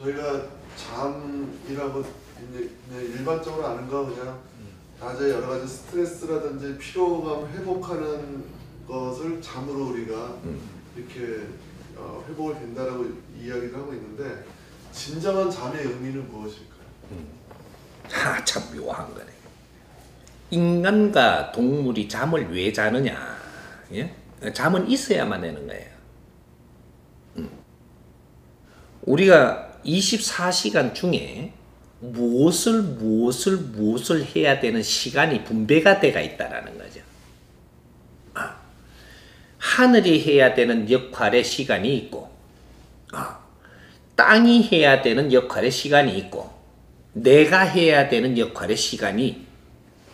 저희가 잠이라고 이제 그냥 일반적으로 아는 거 그냥 낮에 여러 가지 스트레스라든지 피로감 회복하는 것을 잠으로 우리가 이렇게 회복을 된다라고 이야기를 하고 있는데 진정한 잠의 의미는 무엇일까요? 참 묘한 거네. 인간과 동물이 잠을 왜 자느냐? 예? 잠은 있어야만 되는 거예요. 우리가 24시간 중에 무엇을 해야 되는 시간이 분배가 돼가 있다라는 거죠. 하늘이 해야 되는 역할의 시간이 있고, 땅이 해야 되는 역할의 시간이 있고, 내가 해야 되는 역할의 시간이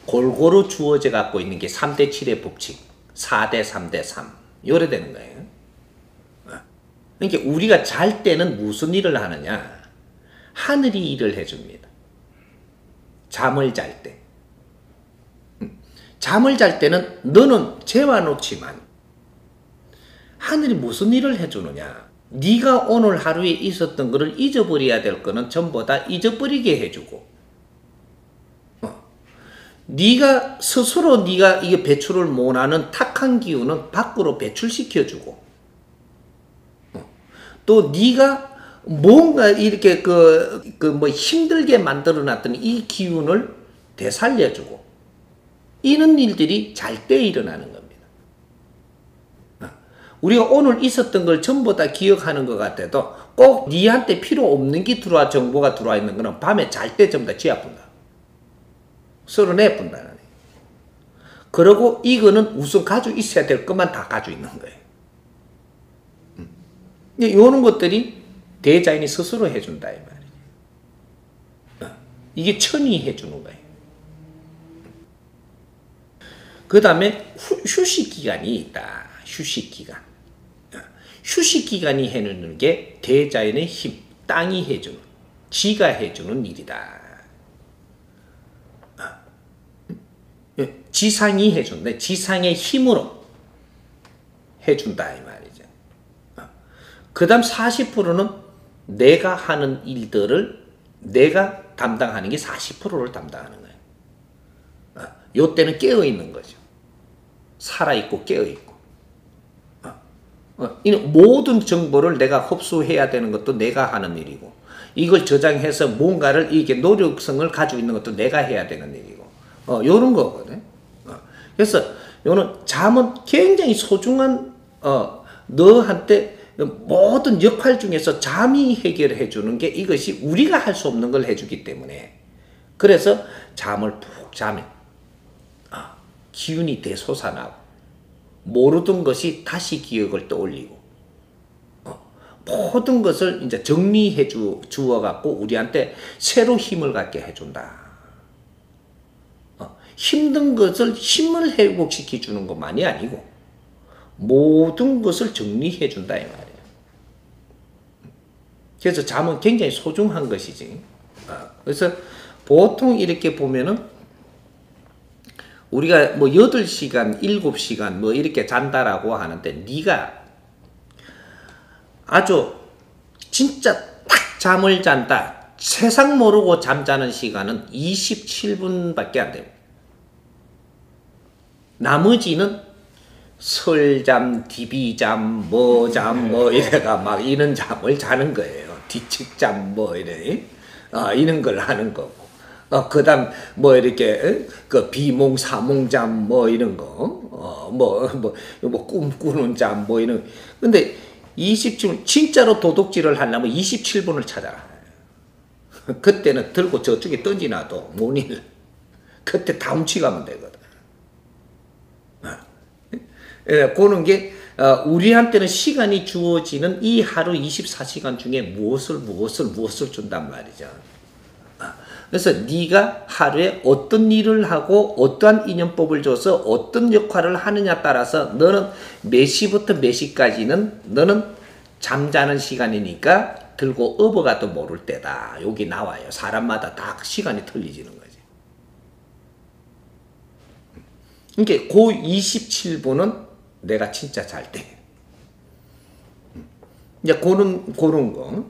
골고루 주어져 갖고 있는 게 3대 7의 법칙, 4대 3대 3 요래 되는 거예요. 그러니까 우리가 잘 때는 무슨 일을 하느냐? 하늘이 일을 해줍니다. 잠을 잘 때. 잠을 잘 때는 너는 재워놓지만 하늘이 무슨 일을 해주느냐? 네가 오늘 하루에 있었던 것을 잊어버려야 될 거는 전부 다 잊어버리게 해주고, 네가 스스로 네가 이게 배출을 못하는 탁한 기운은 밖으로 배출시켜주고, 또 네가 뭔가 이렇게 뭐 힘들게 만들어놨던 이 기운을 되살려주고, 이런 일들이 잘 때 일어나는 겁니다. 우리가 오늘 있었던 걸 전부 다 기억하는 것 같아도 꼭 니한테 필요 없는 게 정보가 들어와 있는 거는 밤에 잘 때 전부 다 지어푼다. 서로 내푼다. 그러고 이거는 우선 가지고 있어야 될 것만 다 가지고 있는 거예요. 이런 것들이 대자연이 스스로 해준다 이 말이에요. 이게 천이 해주는 거예요. 그 다음에 휴식기간이 있다. 휴식기간. 휴식기간이 해주는 게 대자연의 힘, 땅이 해주는, 지가 해주는 일이다. 지상이 해준다. 지상의 힘으로 해준다 이 말이죠. 그 다음 40%는 내가 하는 일들을 내가 담당하는 게 40%를 담당하는 거예요. 요때는 깨어있는 거죠. 살아있고 깨어있고. 이 모든 정보를 내가 흡수해야 되는 것도 내가 하는 일이고, 이걸 저장해서 뭔가를 이게 노력성을 가지고 있는 것도 내가 해야 되는 일이고, 요런 거거든. 그래서 요는 잠은 굉장히 소중한, 너한테 모든 역할 중에서 잠이 해결해 주는 게 이것이 우리가 할 수 없는 걸 해주기 때문에, 그래서 잠을 푹 자면 기운이 대솟아나고 모르던 것이 다시 기억을 떠올리고, 모든 것을 이제 정리해 주어 갖고 우리한테 새로 힘을 갖게 해준다. 힘든 것을 힘을 회복시켜 주는 것만이 아니고 모든 것을 정리해 준다 이 말이에요. 그래서 잠은 굉장히 소중한 것이지. 그래서 보통 이렇게 보면은 우리가 뭐 8시간, 7시간 뭐 이렇게 잔다라고 하는데, 네가 아주 진짜 딱 잠을 잔다, 세상 모르고 잠자는 시간은 27분밖에 안 됩니다. 나머지는 설잠, 디비잠, 뭐잠, 뭐 이래가 막 이런 잠을 자는 거예요. 뒤측잠 뭐 이래, 이런 걸 하는 거고. 그 다음, 뭐, 이렇게, 그 비몽, 사몽잠, 뭐, 이런 거, 꿈꾸는 잠, 뭐, 이런. 근데 27분, 진짜로 도둑질을 하려면 27분을 찾아라. 그때는 들고 저쪽에 던지놔도 못 일. 그때 다 훔치가면 되거든. 그런 게, 우리한테는 시간이 주어지는 이 하루 24시간 중에 무엇을 준단 말이죠. 그래서 네가 하루에 어떤 일을 하고 어떠한 인연법을 줘서 어떤 역할을 하느냐 따라서 너는 몇 시부터 몇 시까지는 너는 잠자는 시간이니까 들고 업어가도 모를 때다. 여기 나와요. 사람마다 다 시간이 틀리지는 거지. 그러니까 그 27분은 내가 진짜 잘 때. 이제 그런 거.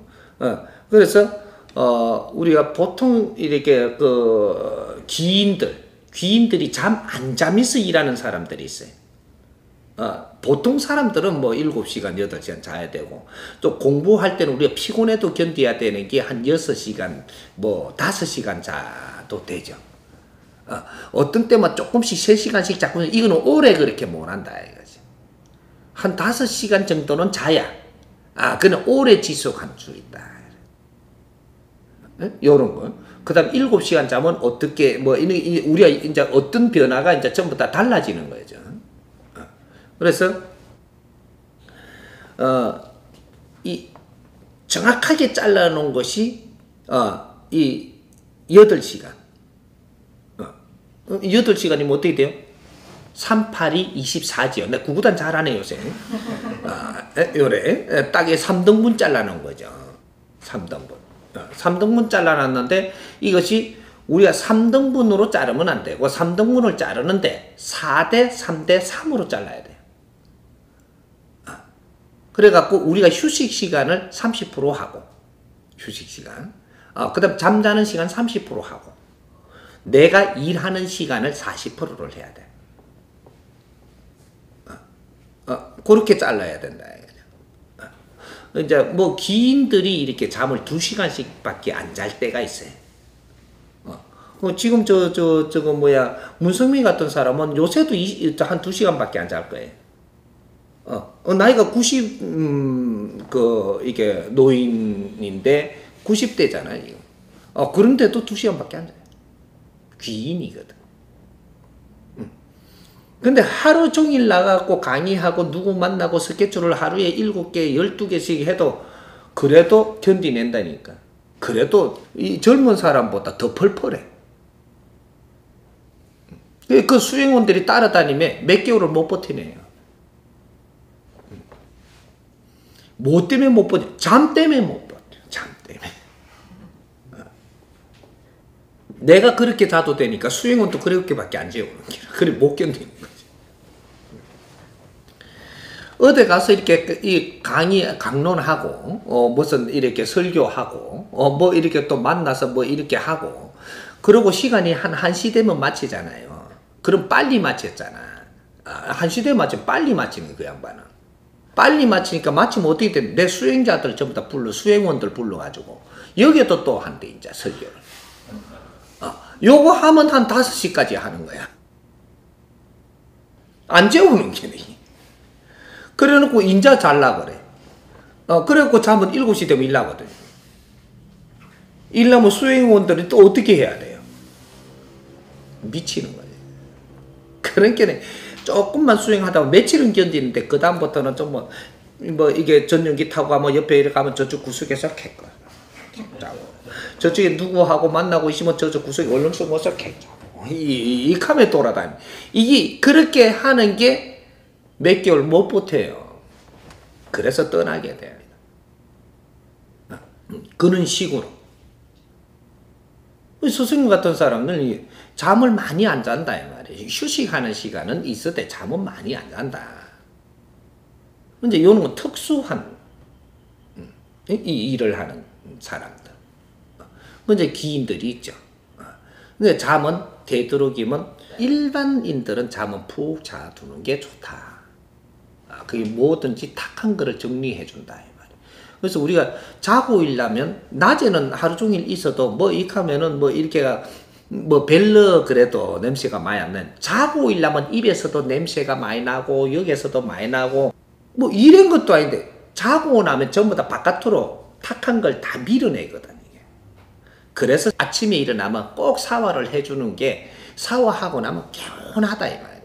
그래서 우리가 보통 이렇게 귀인들이 잠 안 자면서 일하는 사람들이 있어요. 보통 사람들은 뭐 7시간, 8시간 자야 되고, 또 공부할 때는 우리가 피곤해도 견뎌야 되는 게 한 6시간, 뭐 5시간 자도 되죠. 어떤 때만 조금씩 3시간씩 자꾸, 이거는 오래 그렇게 못 한다, 이거지. 한 5시간 정도는 자야, 그는 오래 지속할 수 있다. 요런 거. 그 다음 7시간 자면 어떻게, 우리가 이제 어떤 변화가 이제 전부 다 달라지는 거죠. 그래서, 이 정확하게 잘라놓은 것이, 이 8시간. 8시간이면 어떻게 돼요? 3, 8이 24지요. 나 구구단 잘하네, 요새. 요래. 딱에 3등분 잘라놓은 거죠. 3등분. 3등분 잘라놨는데, 이것이 우리가 3등분으로 자르면 안 되고, 3등분을 자르는데 4대 3대 3으로 잘라야 돼요. 그래갖고 우리가 휴식 시간을 30% 하고, 휴식 시간. 그 다음 잠자는 시간 30% 하고, 내가 일하는 시간을 40%를 해야 돼. 그렇게 잘라야 된다. 이제 뭐 기인들이 이렇게 잠을 2시간씩밖에 안 잘 때가 있어요. 지금 저거 문성민 같은 사람은 요새도 한 2시간밖에 안 잘 거예요. 나이가 90, 이게 노인인데 90대잖아요. 그런데도 2시간밖에 안 자요. 귀인이거든. 근데 하루 종일 나가고 강의하고 누구 만나고 스케줄을 하루에 7개, 12개씩 해도 그래도 견디낸다니까. 그래도 이 젊은 사람보다 더 펄펄해. 그 수행원들이 따라다니면 몇 개월을 못 버티네요. 뭐 때문에 못 버텨? 잠 때문에 못 버텨. 잠 때문에. 내가 그렇게 자도 되니까 수행원도 그렇게밖에 안 재우는 거야. 그래 못 견디는 거지. 어디 가서 이렇게 이 강론하고 무슨 이렇게 설교하고 뭐 이렇게 또 만나서 뭐 이렇게 하고 그러고 시간이 한 1시 되면 마치잖아요. 그럼 빨리 마쳤잖아. 1시 되면 마치면 빨리 마치는 그 양반은. 빨리 마치니까 마치면 어떻게 돼? 내 수행자들 전부 다 수행원들 불러가지고 여기에도 또 한대 이제 설교를. 요거 하면 한 5시까지 하는 거야. 안 재우는 게네. 그래 놓고 인자 잘라 그래. 그래 놓고 잠은 7시 되면 일나거든. 일나면 수행원들이 또 어떻게 해야 돼요? 미치는 거예요. 그러니까 조금만 수행하다 보면 며칠은 견디는데 그 다음부터는 좀 뭐 이게 전용기 타고 가면 옆에 이렇게 가면 저쪽 구석에서 캘 거야. 저쪽에 누구하고 만나고 있으면 저쪽 구석에 얼른 숨어서 캘자고. 이 카메 돌아다니. 이게 그렇게 하는 게 몇 개월 못 버텨요. 그래서 떠나게 돼요. 그런 식으로. 스승님 같은 사람은 잠을 많이 안 잔다 이 말이에요. 휴식하는 시간은 있을 잠은 많이 안 잔다. 근데 이런 건 특수한 이 일을 하는 사람들. 근데 기인들이 있죠. 근데 잠은 되도록이면 일반인들은 잠은 푹 자두는 게 좋다. 그게 뭐든지 탁한 거를 정리해 준다 이 말이에요. 그래서 우리가 자고 일하면 낮에는 하루 종일 있어도 뭐 익하면은 뭐 이렇게 뭐 별로 그래도 냄새가 많이 안 나는. 자고 일하면 입에서도 냄새가 많이 나고 여기에서도 많이 나고 뭐 이런 것도 아닌데 자고 나면 전부 다 바깥으로 탁한 걸 다 밀어내거든 이게. 그래서 아침에 일어나면 꼭 샤워를 해주는 게 샤워하고 나면 개운하다 이 말이에요.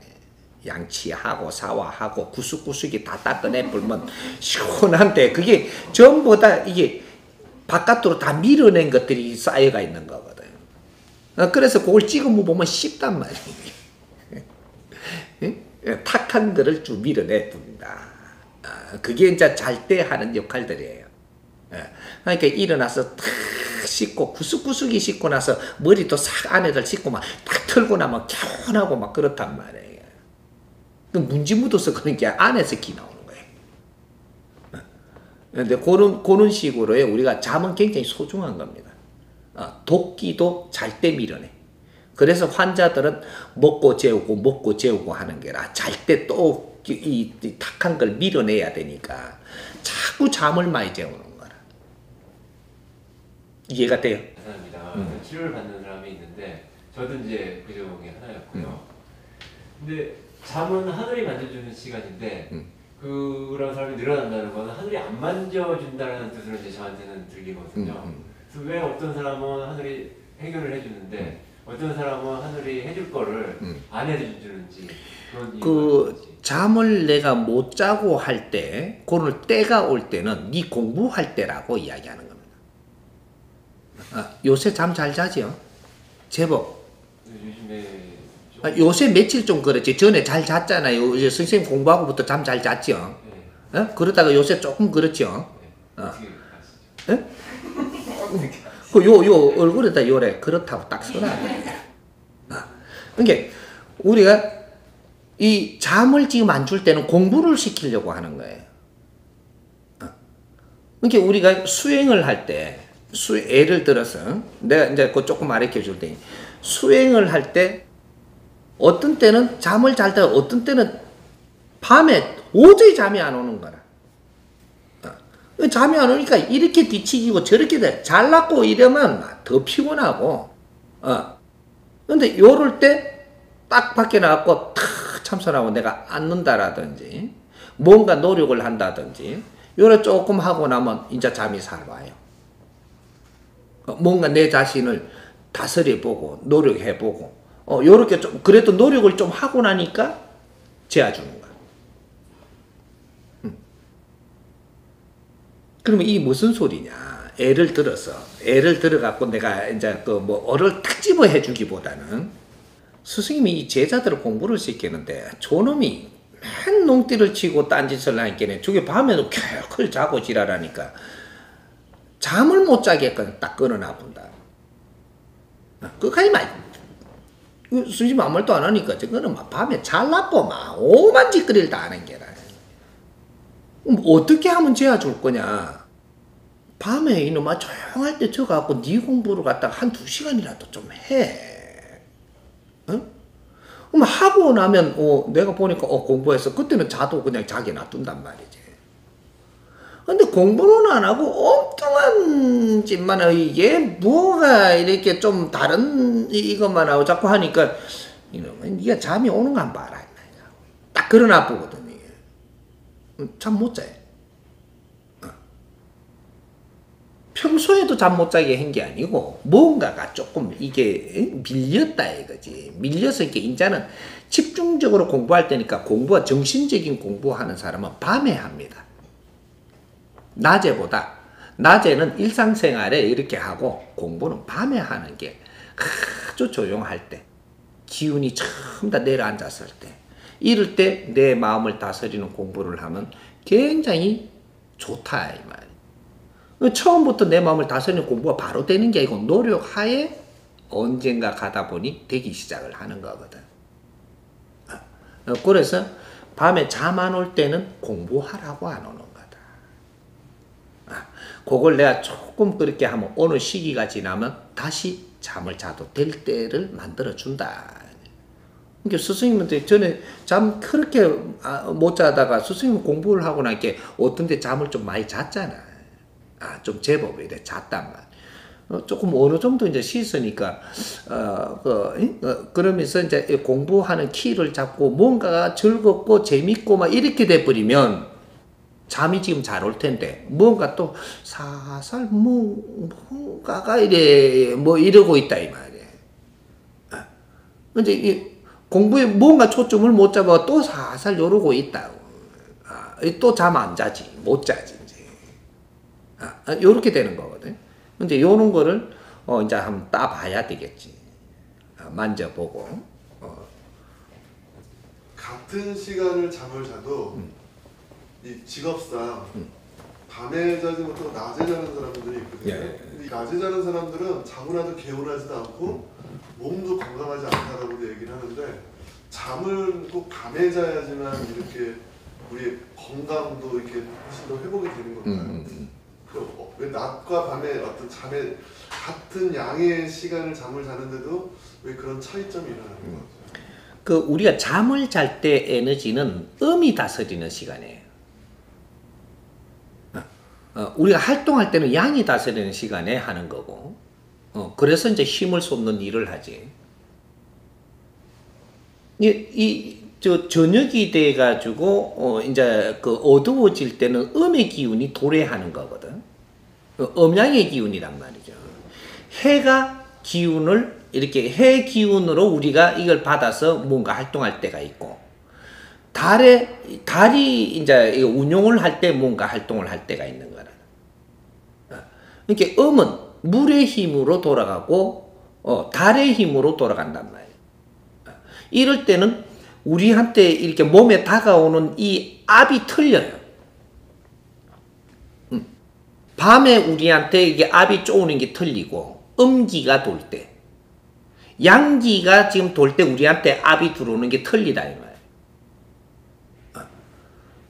양치하고 샤워하고 구석구석이 다 닦아내 불면 시원한데 그게 전부 다 이게 바깥으로 다 밀어낸 것들이 쌓여가 있는 거거든. 그래서 그걸 찍어 보면 씹단 말이에요. 탁한 거를 쭉 밀어내 둔다. 그게 이제 잘 때 하는 역할들이에요. 그러니까 일어나서 탁 씻고 구석구석이 씻고 나서 머리도 싹 안에들 씻고 막 딱 털고 나면 개운하고 막 그렇단 말이에요. 그 문지 묻어서 그런 게 안에서 기 나오는 거예요. 근데 그런 식으로요 우리가 잠은 굉장히 소중한 겁니다. 도끼도 잘 때 밀어내. 그래서 환자들은 먹고 재우고 하는 게라 잘 때 또 이 탁한 걸 밀어내야 되니까 자꾸 잠을 많이 재우는 거라. 이해가 돼요? 사람이랑 치료를 받는 사람이 있는데 저도 이제 그 중에 하나였고요. 근데 잠은 하늘이 만져주는 시간인데 그런 사람이 늘어난다는 거는 하늘이 안 만져준다는 뜻으로 이제 저한테는 들리거든요. 그래서 왜 어떤 사람은 하늘이 해결을 해주는데 어떤 사람은 하늘이 해줄 거를 안 해주는지 그런 그 잠을 내가 못 자고 할 때, 그럴 때가 올 때는 네 공부할 때라고 이야기하는 겁니다. 요새 잠 잘 자지요? 제법. 요즘에 요새 며칠 좀 그렇지. 전에 잘 잤잖아요. 이제 선생님 공부하고부터 잠 잘 잤죠. 네. 그러다가 요새 조금 그렇죠. 네. 어떻게 아시죠? 요 얼굴에다 요래 그렇다고 딱 써놔. 그러니까 우리가 이 잠을 지금 안 줄 때는 공부를 시키려고 하는 거예요. 그러니까 우리가 수행을 할 때, 예를 들어서 내가 이제 그거 조금 가르쳐 줄 테니 수행을 할 때 어떤 때는 잠을 잘 때 어떤 때는 밤에 도저히 잠이 안 오는 거라. 잠이 안 오니까 이렇게 뒤치기고 저렇게 돼. 잘났고 이러면 더 피곤하고. 근데 요럴 때 딱 밖에 나가고 탁 참선하고 내가 앉는다라든지 뭔가 노력을 한다든지 요래 조금 하고 나면 이제 잠이 잘 와요. 뭔가 내 자신을 다스려보고 노력해보고 요렇게 좀 그래도 노력을 좀 하고 나니까 재워주는 거야. 그러면 이게 무슨 소리냐? 예를 들어갖고 내가 이제 그 뭐 어를 탁 집어 해주기보다는 스승님이 이 제자들을 공부를 시키는데 저놈이 맨 농띠를 치고 딴짓을 하니까 저게 밤에도 켜클 자고 지랄하니까 잠을 못 자게끔 딱 끊어놔 본다. 끝까지 스승님 아무 말도 안 하니까 저거는 막 밤에 잘나빠 막 오만 짓거리를 다 하는 게라. 어떻게 하면 재워줄 거냐? 밤에 이놈아 조용할 때 저 갖고 네 공부를 갖다가 한 2시간이라도 좀 해. 응? 그럼 하고 나면 내가 보니까 공부해서 그때는 자도 그냥 자게 놔둔단 말이지. 근데 공부는 안 하고 엉뚱한 짓만 하고 이게 뭐가 이렇게 좀 다른 이것만 하고 자꾸 하니까 이놈은 네가 잠이 오는 거 안 봐라. 딱 그런 아프거든. 잠 못 자요. 평소에도 잠 못 자게 한 게 아니고 뭔가가 조금 이게 밀렸다 이거지. 밀려서 이렇게 인자는 집중적으로 공부할 때니까 공부와 정신적인 공부하는 사람은 밤에 합니다. 낮에는 일상생활에 이렇게 하고 공부는 밤에 하는 게 아주 조용할 때 기운이 처음 다 내려앉았을 때 이럴 때 내 마음을 다스리는 공부를 하면 굉장히 좋다 이 말이야. 처음부터 내 마음을 다스리는 공부가 바로 되는 게 아니고 노력하에 언젠가 가다 보니 되기 시작을 하는 거거든. 그래서 밤에 잠 안 올 때는 공부하라고 안 오는 거다. 그걸 내가 조금 그렇게 하면 어느 시기가 지나면 다시 잠을 자도 될 때를 만들어 준다. 그러니까 스승님한테 전에 잠 그렇게 못 자다가 스승님 공부를 하고 나니까 어떤 데 잠을 좀 많이 잤잖아. 좀 제법 이래 잤단 말. 조금 어느 정도 이제 씻으니까 그러면서 이제 공부하는 키를 잡고 뭔가가 즐겁고 재밌고 막 이렇게 돼 버리면 잠이 지금 잘 올 텐데 뭔가 또 살살 뭔가가 이래 뭐 이러고 있다 이 말이에요. 이제 이 공부에 뭔가 초점을 못 잡아 또 살살 요러고 있다고. 또 잠 안 자지 못 자지. 요렇게 되는 거거든. 근데 요런 거를 이제 한번 따봐야 되겠지. 만져보고. 같은 시간을 잠을 자도 이 직업상 밤에 자지 못하고 낮에 자는 사람들이 있거든요. 예. 근데 낮에 자는 사람들은 자고나도 개운하지도 않고 몸도 건강하지 않다라고 얘기를 하는데 잠을 꼭 밤에 자야지만 이렇게 우리의 건강도 이렇게 훨씬 더 회복이 되는 걸까요? 왜 낮과 밤의 어떤 잠의 같은 양의 시간을 잠을 자는데도 왜 그런 차이점이 일어나는 거죠? 그 우리가 잠을 잘 때 에너지는 음이 다스리는 시간이에요. 우리가 활동할 때는 양이 다스리는 시간에 하는 거고, 그래서 이제 힘을 쏟는 일을 하지. 저녁이 돼가지고, 이제 그 어두워질 때는 음의 기운이 도래하는 거거든. 음양의 기운이란 말이죠. 해가 기운을, 이렇게 해 기운으로 우리가 이걸 받아서 뭔가 활동할 때가 있고, 달이 이제 운용을 할 때 뭔가 활동을 할 때가 있는 거라. 이렇게 음은 물의 힘으로 돌아가고, 달의 힘으로 돌아간단 말이에요. 이럴 때는 우리한테 이렇게 몸에 다가오는 이 압이 틀려요. 밤에 우리한테 이게 압이 쪼는 게 틀리고, 음기가 돌 때, 양기가 지금 돌 때 우리한테 압이 들어오는 게 틀리다 이 말이에요.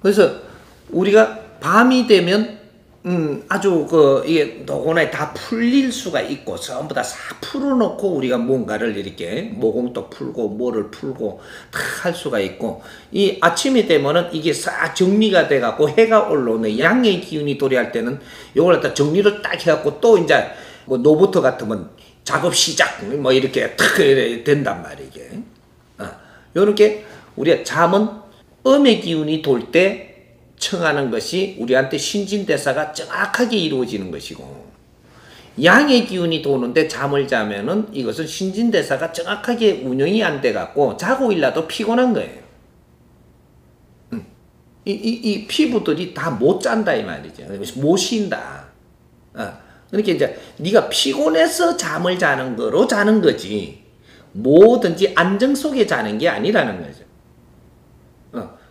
그래서 우리가 밤이 되면 아주 이게 노곤하게 다 풀릴 수가 있고 전부 다 싹 풀어놓고 우리가 뭔가를 이렇게 모공도 풀고 뭐를 풀고 다 할 수가 있고, 이 아침이 되면은 이게 싹 정리가 돼갖고 해가 올라오는 양의 기운이 도래할 때는 요걸 갖다 정리를 딱 해갖고 또 이제 뭐 노부터 같으면 작업 시작 뭐 이렇게 탁 된단 말이게. 요렇게 우리가 잠은 음의 기운이 돌 때 청하는 것이 우리한테 신진대사가 정확하게 이루어지는 것이고, 양의 기운이 도는데 잠을 자면은 이것은 신진대사가 정확하게 운영이 안 돼 갖고 자고 일어나도 피곤한 거예요. 이 피부들이 다 못 잔다 이 말이죠. 못 쉰다. 그러니까 이제 네가 피곤해서 잠을 자는 거로 자는 거지, 뭐든지 안정 속에 자는 게 아니라는 거죠.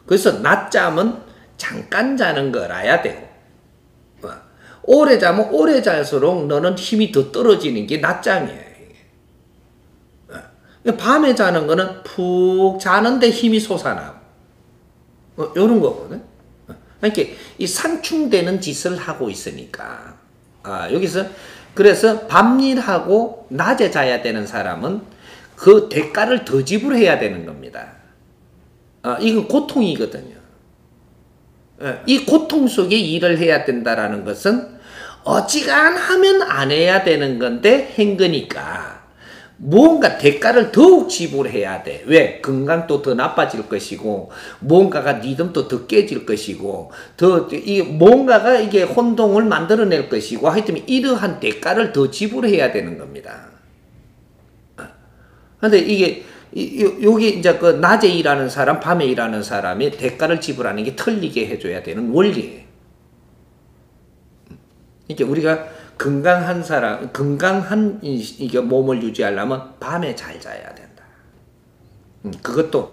그래서 낮잠은 잠깐 자는 거라야 되고, 오래 자면 오래 잘수록 너는 힘이 더 떨어지는 게 낮잠이에요. 밤에 자는 거는 푹 자는데 힘이 솟아나고, 요런 거거든. 그러니까 이 상충되는 짓을 하고 있으니까, 여기서 그래서 밤일하고 낮에 자야 되는 사람은 그 대가를 더 지불해야 되는 겁니다. 이건 고통이거든요. 이 고통 속에 일을 해야 된다라는 것은 어지간하면 안 해야 되는 건데 한 거니까 뭔가 대가를 더욱 지불해야 돼. 왜? 건강도 더 나빠질 것이고, 뭔가가 리듬도 더 깨질 것이고, 뭔가가 이게 혼동을 만들어낼 것이고, 하여튼 이러한 대가를 더 지불해야 되는 겁니다. 근데 이게 여기 이제 그 낮에 일하는 사람, 밤에 일하는 사람이 대가를 지불하는 게 틀리게 해줘야 되는 원리예요. 그러니까 우리가 건강한 사람, 건강한 이게 몸을 유지하려면 밤에 잘 자야 된다. 그것도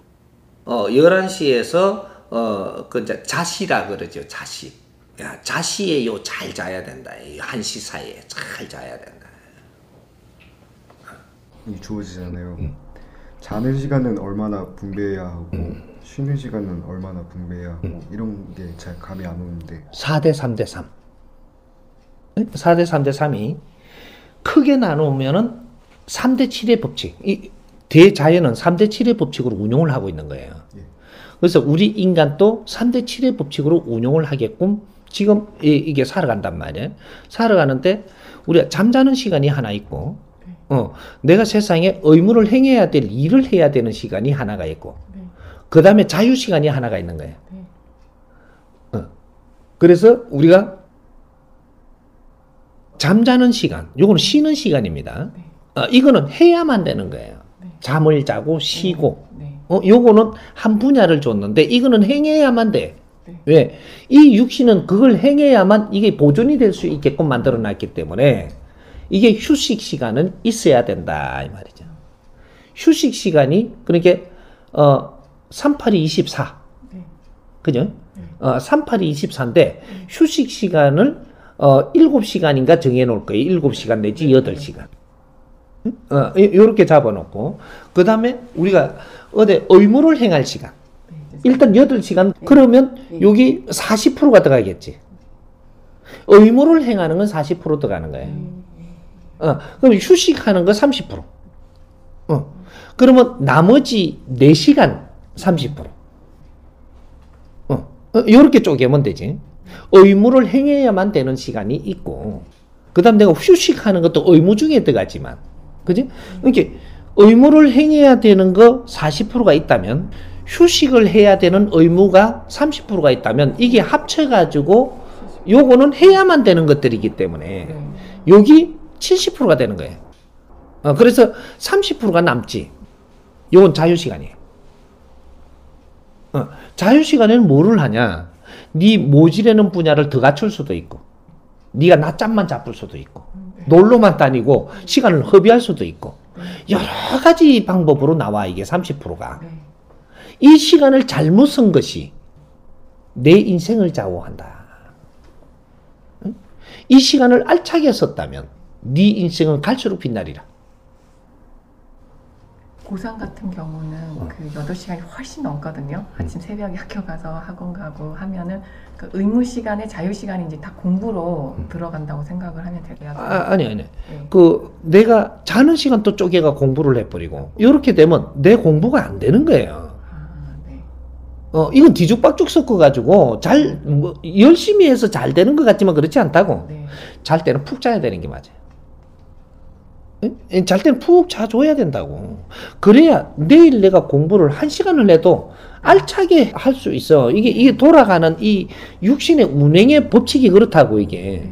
11시에서 그 이제 자시라 그러죠. 자시. 야, 자시에 잘 자야 된다. 1시 사이에 잘 자야 된다. 이 주어지잖아요. 자는 시간은 얼마나 분배해야 하고 쉬는 시간은 얼마나 분배해야 하고 이런 게 잘 감이 안 오는데. 4대 3대 3. 4대 3대 3이 크게 나누면은 3대 7의 법칙. 이 대자연은 3대 7의 법칙으로 운용을 하고 있는 거예요. 예. 그래서 우리 인간도 3대 7의 법칙으로 운용을 하게끔 지금 이게 살아간단 말이에요. 살아가는데 우리가 잠자는 시간이 하나 있고, 내가 세상에 의무를 행해야 될 일을 해야 되는 시간이 하나가 있고, 그 다음에 자유 시간이 하나가 있는 거예요. 그래서 우리가 잠자는 시간, 요거는 쉬는 시간입니다. 이거는 해야만 되는 거예요. 잠을 자고 쉬고, 요거는 한 분야를 줬는데 이거는 행해야만 돼. 왜? 이 육신은 그걸 행해야만 이게 보존이 될 수 있게끔 만들어 놨기 때문에 이게 휴식 시간은 있어야 된다 이 말이죠. 휴식 시간이 그러니까 38이 24. 그죠? 38이 24인데 휴식 시간을 7시간인가 정해 놓을 거예요. 7시간 내지 8시간. 요렇게 잡아 놓고, 그다음에 우리가 어디 의무를 행할 시간. 일단 8시간 그러면 여기 40%가 들어가겠지. 의무를 행하는 건 40% 들어가는 거예요. 그럼 휴식하는 거 30%. 그러면 나머지 4시간 30%. 이렇게 쪼개면 되지. 의무를 행해야만 되는 시간이 있고, 그 다음 내가 휴식하는 것도 의무 중에 들어가지만, 그지? 이렇게 의무를 행해야 되는 거 40%가 있다면, 휴식을 해야 되는 의무가 30%가 있다면, 이게 합쳐가지고, 요거는 해야만 되는 것들이기 때문에, 여기 70%가 되는 거예요. 그래서 30%가 남지. 요건 자유시간이에요. 자유시간에는 뭐를 하냐? 네 모질라는 분야를 더 갖출 수도 있고, 네가 낮잠만 잡을 수도 있고, 놀러만 다니고 시간을 허비할 수도 있고, 여러 가지 방법으로 나와. 이게 30%가 이 시간을 잘못 쓴 것이 내 인생을 좌우한다. 이 시간을 알차게 썼다면 네 인생은 갈수록 빛나리라. 고3 같은 경우는 그 8시간이 훨씬 넘거든요. 아침 새벽에 학교 가서 학원 가고 하면은 그 의무 시간에 자유 시간이 이제 다 공부로 들어간다고 생각을 하면 될까요? 아니. 네. 그 내가 자는 시간 또 쪼개가 공부를 해버리고 이렇게 되면 내 공부가 안 되는 거예요. 네. 이건 뒤죽박죽 섞어가지고 뭐 열심히 해서 잘 되는 것 같지만 그렇지 않다고. 네. 잘 때는 푹 자야 되는 게 맞아요. 응? 잘 때는 푹 자줘야 된다고. 그래야 내일 내가 공부를 1시간을 해도 알차게 할 수 있어. 이게 돌아가는 이 육신의 운행의 법칙이 그렇다고, 이게.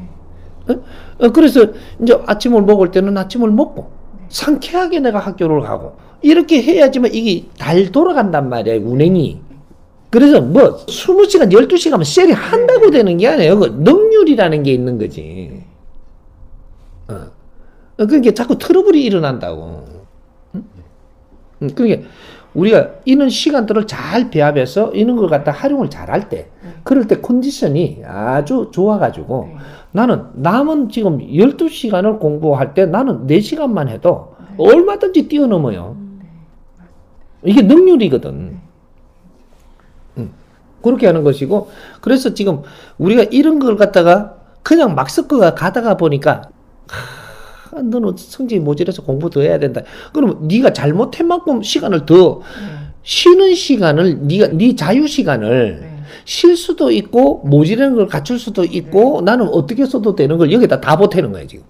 그래서 이제 아침을 먹을 때는 아침을 먹고, 상쾌하게 내가 학교를 가고, 이렇게 해야지만 이게 잘 돌아간단 말이야, 운행이. 그래서 뭐 20시간, 12시간만 셀이 한다고 되는 게 아니에요. 그 능률이라는 게 있는 거지. 그러니까 자꾸 트러블이 일어난다고. 그러니까 우리가 이런 시간들을 잘 배합해서 이런 걸 갖다 활용을 잘 할 때, 그럴 때 컨디션이 아주 좋아가지고, 나는 남은 지금 12시간을 공부할 때 나는 4시간만 해도 얼마든지 뛰어넘어요. 이게 능률이거든. 그렇게 하는 것이고, 그래서 지금 우리가 이런 걸 갖다가 그냥 막 섞어 가다가 보니까, 너는 성적이 모자라서 공부 더 해야 된다. 그러면 네가 잘못한 만큼 시간을 더 쉬는 시간을 네 자유 시간을 쉴 수도 있고 모자라는 걸 갖출 수도 있고 나는 어떻게 써도 되는 걸 여기다 다 보태는 거야 지금.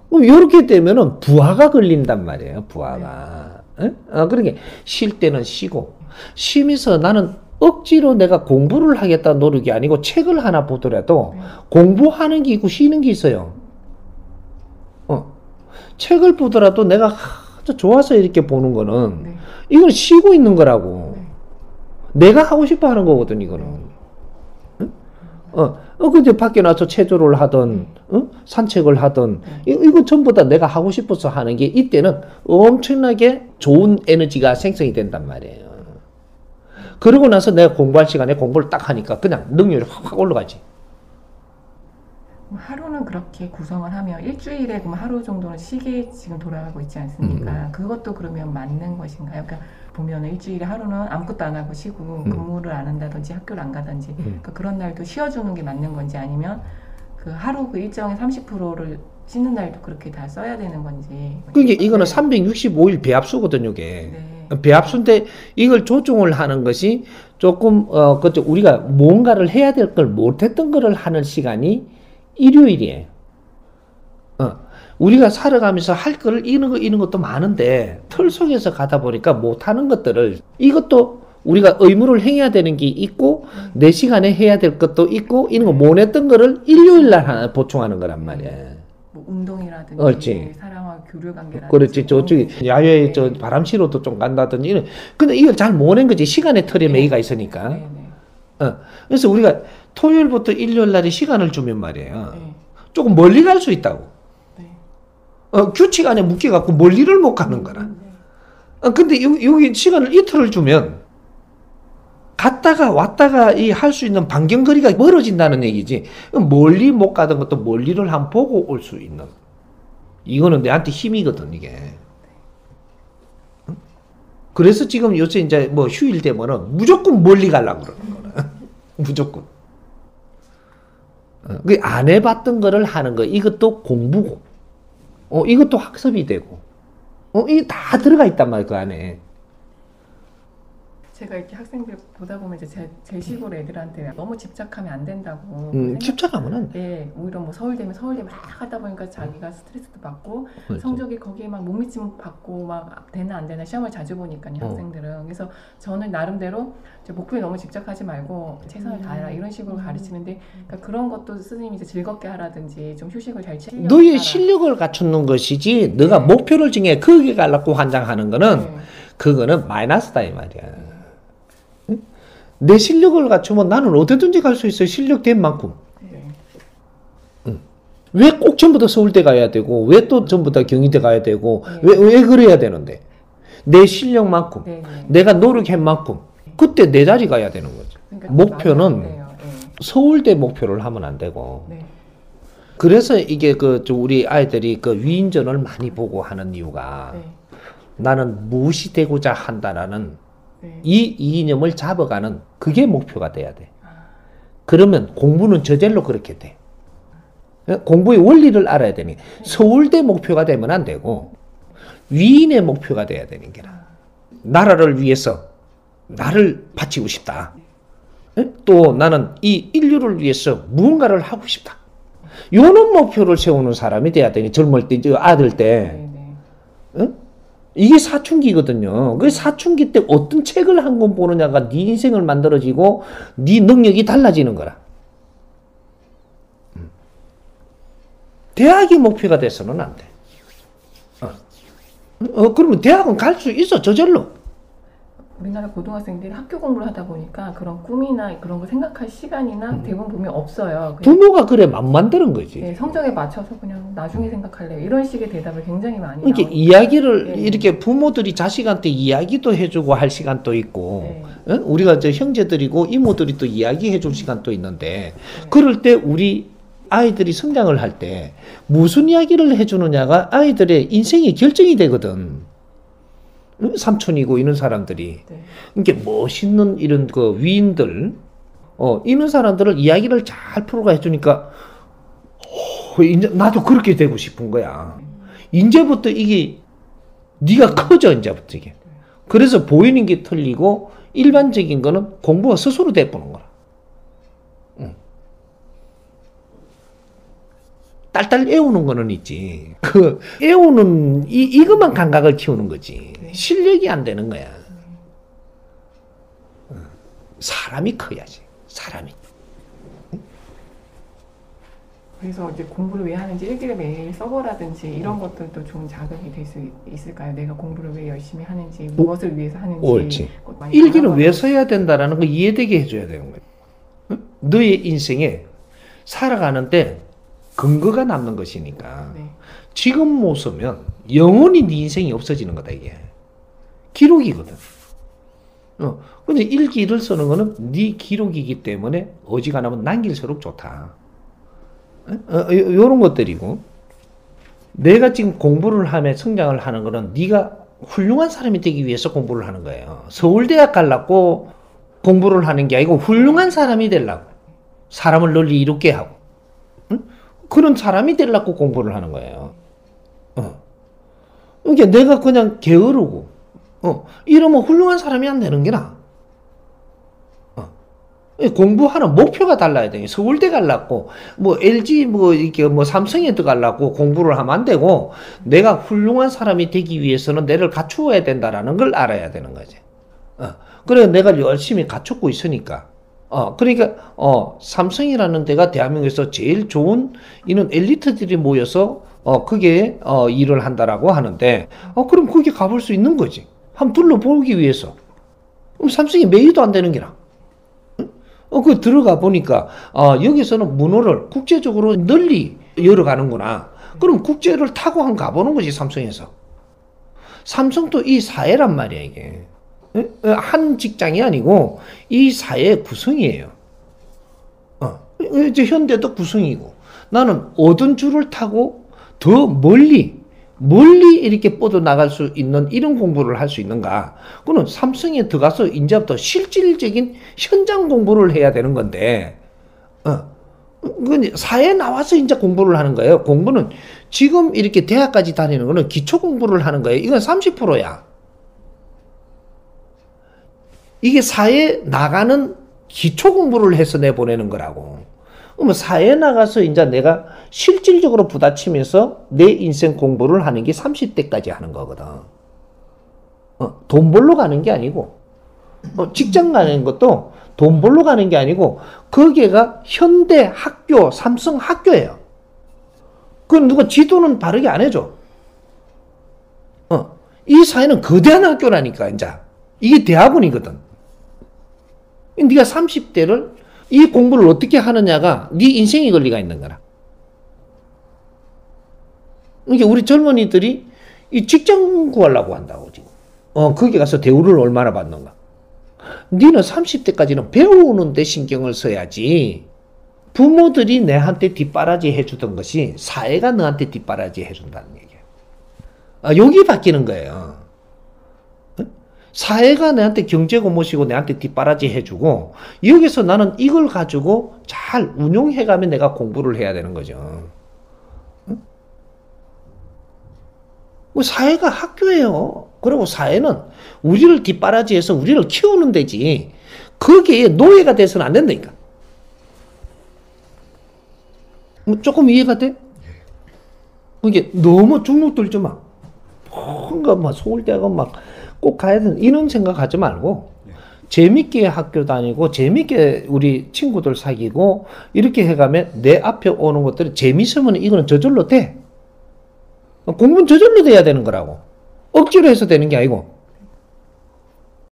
그럼 이렇게 되면은 부하가 걸린단 말이에요. 부하가. 그러니까 쉴 때는 쉬고 쉬면서 나는 억지로 내가 공부를 하겠다는 노력이 아니고 책을 하나 보더라도 공부하는 게 있고 쉬는 게 있어요. 책을 보더라도 내가 아주 좋아서 이렇게 보는 거는 이건 쉬고 있는 거라고. 내가 하고 싶어 하는 거거든, 이거는. 근데 밖에 나서 체조를 하든, 산책을 하든, 이거 전부 다 내가 하고 싶어서 하는 게 이때는 엄청나게 좋은 에너지가 생성이 된단 말이에요. 그러고 나서 내가 공부할 시간에 공부를 딱 하니까 그냥 능률이 확 올라가지. 하루는 그렇게 구성을 하면 일주일에 그럼 하루 정도는 쉬게 지금 돌아가고 있지 않습니까? 그것도 그러면 맞는 것인가요? 그러니까 보면 일주일에 하루는 아무것도 안 하고 쉬고 근무를 안 한다든지 학교를 안 가든지 그러니까 그런 날도 쉬어주는 게 맞는 건지 아니면 그 하루 그 일정의 30%를 쉬는 날도 그렇게 다 써야 되는 건지. 그러니까 이거는 365일 배합수거든요, 이게. 배합수인데 이걸 조정을 하는 것이 조금 그죠. 우리가 뭔가를 해야 될 걸 못했던 거를 하는 시간이 일요일이에요. 우리가 살아가면서 할 거를 이런 것도 많은데 틀 속에서 가다 보니까 못하는 것들을 이것도 우리가 의무를 행해야 되는 게 있고 내 시간에 해야 될 것도 있고 이런 거 못 했던 거를 일요일 날 하나 보충하는 거란 말이야. 뭐 운동이라든지 그렇지. 사람과 교류 관계라든지 그렇지. 저쪽에 야외에 저 바람 쐬러도 좀 간다든지 이런. 근데 이걸 잘 못 낸 거지. 시간의 틀에 매이가 있으니까. 그래서 우리가 토요일부터 일요일 날에 시간을 주면 말이에요. 조금 멀리 갈 수 있다고. 규칙 안에 묶여갖고 멀리를 못 가는 거라. 근데 여기 시간을 이틀을 주면 갔다가 왔다가 할 수 있는 반경거리가 멀어진다는 얘기지. 멀리 못 가던 것도 멀리를 한번 보고 올 수 있는. 이거는 내한테 힘이거든, 이게. 그래서 지금 요새 이제 뭐 휴일 되면은 무조건 멀리 가려고 그러는 거야. 무조건. 그 안 해봤던 거를 하는 거, 이것도 공부고, 이것도 학습이 되고, 이게 다 들어가 있단 말이야, 그 안에. 제가 이렇게 학생들 보다 보면 이제 제 시골 애들한테 너무 집착하면 안 된다고. 집착하면 안 돼. 네, 오히려 뭐 서울대면 서울대 막 하다 보니까 자기가 스트레스도 받고 그렇죠. 성적이 거기에 막 못 미치면 받고 막 되나 안 되나 시험을 자주 보니까요 학생들은. 그래서 저는 나름대로 목표에 너무 집착하지 말고 최선을 다해라 이런 식으로 가르치는데 그러니까 그런 것도 스님이 이제 즐겁게 하라든지 좀 휴식을 잘 취하라. 너의 실력을 갖추는 것이지, 너가 목표를 정해 거기에 가려고 환장하는 거는, 네. 그거는 마이너스다, 이 말이야. 응? 내 실력을 갖추면 나는 어디든지 갈 수 있어, 실력 된 만큼. 네. 왜 꼭 전부 다 서울대 가야 되고, 왜 또 전부 다 경희대 가야 되고, 네. 왜 그래야 되는데? 내 실력만큼, 네, 네. 내가 노력한 만큼, 그때 내 자리 가야 되는 거죠. 그러니까 목표는 말이 안 돼요. 서울대 목표를 하면 안 되고, 네. 네. 그래서 이게 우리 아이들이 그 위인전을 많이 보고 하는 이유가, 네. 나는 무엇이 되고자 한다라는 네. 이 이념을 잡아가는 그게 목표가 돼야 돼. 그러면 공부는 저절로 그렇게 돼. 공부의 원리를 알아야 되니 서울대 목표가 되면 안 되고 위인의 목표가 돼야 되는 게라. 나라를 위해서 나를 바치고 싶다. 또 나는 이 인류를 위해서 무언가를 하고 싶다. 요런 목표를 세우는 사람이 돼야 되니, 젊을 때, 아들 때. 네. 응? 이게 사춘기거든요. 그 사춘기 때 어떤 책을 한 권 보느냐가 네 인생을 만들어지고 네 능력이 달라지는 거라. 대학이 목표가 돼서는 안 돼. 그러면 대학은 갈 수 있어, 저절로. 우리나라 고등학생들이 학교 공부를 하다 보니까 그런 꿈이나 그런 걸 생각할 시간이나 대부분 보면 없어요. 그냥 부모가 그래 맘 만드는 거지. 네, 성적에 맞춰서 그냥 나중에 생각할래요. 이런 식의 대답을 굉장히 많이 이렇게 나오니까. 이야기를 네. 이렇게 부모들이 자식한테 이야기도 해주고 할 시간도 있고, 네. 응? 우리가 이제 형제들이고 이모들이 또 이야기해줄 시간도 있는데, 그럴 때 우리 아이들이 성장을 할 때 무슨 이야기를 해주느냐가 아이들의 인생이 결정이 되거든. 응? 삼촌이고 이런 사람들이. 네. 이게 멋있는 이런 그 위인들, 이런 사람들을 이야기를 잘 풀어가 해주니까, 이제 나도 그렇게 되고 싶은 거야. 이제부터 이게, 네가 커져, 이제부터 이게. 그래서 보이는 게 틀리고, 일반적인 거는 공부가 스스로 돼보는 거라. 응. 딸딸 애우는 거는 있지. 그, 애우는, 이것만 감각을 키우는 거지. 실력이 안 되는 거야. 사람이 커야지. 사람이. 그래서 이제 공부를 왜 하는지 일기를 매일 써보라든지 이런 것들도 좋은 자극이 될 수 있을까요? 내가 공부를 왜 열심히 하는지, 무엇을 위해서 하는지. 옳지. 그것 많이 일기는 알아봐야 왜 써야 된다라는 거 이해되게 해줘야 되는 거야. 응? 너의 인생에 살아가는데 근거가 남는 것이니까. 네. 지금 못 쓰면 영원히 네 인생이 없어지는 거다, 이게. 기록이거든. 근데 일기를 쓰는 거는 네 기록이기 때문에 어지간하면 남길수록 좋다. 요런 것들이고, 내가 지금 공부를 하며 성장을 하는 거는 네가 훌륭한 사람이 되기 위해서 공부를 하는 거예요. 서울대학 가려고 공부를 하는 게 아니고 훌륭한 사람이 되려고. 사람을 널리 이롭게 하고. 응? 그런 사람이 되려고 공부를 하는 거예요. 그러니까 내가 그냥 게으르고, 이러면 훌륭한 사람이 안 되는 게나. 공부하는 목표가 달라야 돼. 서울대 가려고, LG, 이렇게 삼성에 들어가려고 공부를 하면 안 되고, 내가 훌륭한 사람이 되기 위해서는 내를 갖추어야 된다라는 걸 알아야 되는 거지. 그래, 내가 열심히 갖추고 있으니까. 그러니까, 삼성이라는 데가 대한민국에서 제일 좋은 이런 엘리트들이 모여서, 그게, 일을 한다라고 하는데, 그럼 거기 가볼 수 있는 거지. 한번 둘러보기 위해서. 그럼 삼성이 매일도 안 되는 게라. 그 들어가 보니까, 여기서는 문호를 국제적으로 널리 열어가는구나. 그럼 국제를 타고 한번 가보는 거지, 삼성에서. 삼성도 이 사회란 말이야, 이게. 한 직장이 아니고, 이 사회의 구성이에요. 이제 현대도 구성이고, 나는 어떤 줄을 타고 더 멀리, 멀리 이렇게 뻗어나갈 수 있는 이런 공부를 할 수 있는가? 그거는 삼성에 들어가서 이제부터 실질적인 현장 공부를 해야 되는 건데, 그건 사회에 나와서 이제 공부를 하는 거예요. 공부는 지금 이렇게 대학까지 다니는 거는 기초 공부를 하는 거예요. 이건 30%야. 이게 사회에 나가는 기초 공부를 해서 내보내는 거라고. 그러면 사회에 나가서 이제 내가 실질적으로 부딪히면서 내 인생 공부를 하는 게 30대까지 하는 거거든. 돈 벌러 가는 게 아니고, 직장 가는 것도 돈 벌러 가는 게 아니고, 거기가 현대 학교, 삼성 학교예요. 그건 누가 지도는 바르게 안 해줘. 이 사회는 거대한 학교라니까, 이제. 이게 대학원이거든. 네가 30대를 이 공부를 어떻게 하느냐가 네 인생의 권리가 있는 거라. 그러니까 우리 젊은이들이 이 직장 구하려고 한다고 지금. 거기 가서 대우를 얼마나 받는가. 니는 30대까지는 배우는 데 신경을 써야지. 부모들이 내한테 뒷바라지 해주던 것이 사회가 너한테 뒷바라지 해준다는 얘기야. 여기 바뀌는 거예요. 사회가 내한테 경제고 모시고 내한테 뒷바라지 해주고, 여기서 나는 이걸 가지고 잘 운용해가면 내가 공부를 해야 되는 거죠. 사회가 학교예요. 그리고 사회는 우리를 뒷바라지해서 우리를 키우는 데지, 거기에 노예가 돼서는 안 된다니까. 조금 이해가 돼? 이게 너무 중국 들지 마. 뭔가 막 서울대학원 막 꼭 가야 되는 이런 생각하지 말고, 재밌게 학교 다니고 재밌게 우리 친구들 사귀고 이렇게 해가면 내 앞에 오는 것들이 재밌으면 이거는 저절로 돼. 공부는 저절로 돼야 되는 거라고. 억지로 해서 되는 게 아니고.